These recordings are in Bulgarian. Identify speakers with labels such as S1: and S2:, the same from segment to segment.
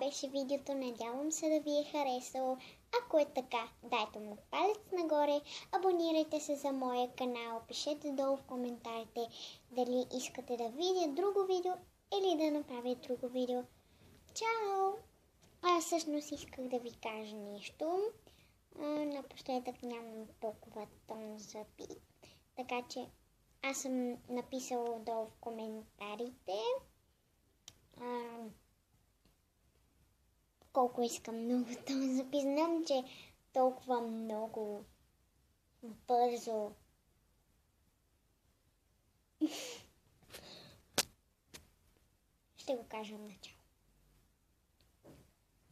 S1: беше видеото. Надявам се да ви е харесало. Ако е така, дайте му палец нагоре, абонирайте се за моя канал, пишете долу в коментарите дали искате да видя друго видео или да направя друго видео. Чао! Аз всъщност исках да ви кажа нещо. Напоследък нямам толкова тон за пи. Така че аз съм написала долу в коментарите колко искам много тон за пи. Знам, че толкова много бързо ще го кажа в начало.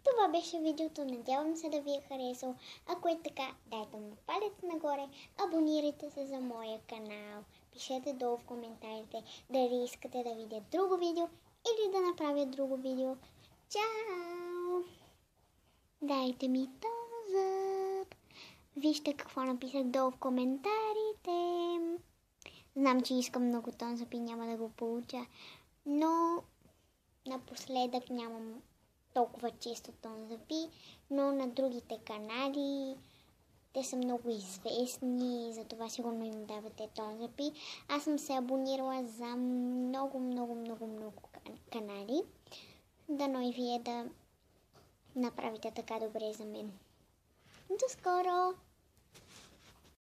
S1: Това беше видеото. Надявам се да ви е харесало. Ако е така, дайте му палец нагоре, абонирайте се за моя канал, пишете долу в коментарите дали искате да видя друго видео или да направя друго видео. Чао! Дайте ми тозък. Вижте какво написах долу в коментарите. Знам, че искам много тонзъп и няма да го получа, но напоследък нямам толкова често тонзъпи, но на другите канали те са много известни, затова сигурно им давате тонзъпи. Аз съм се абонирала за много канали. Дано и вие да направите така добре за мен. До скоро!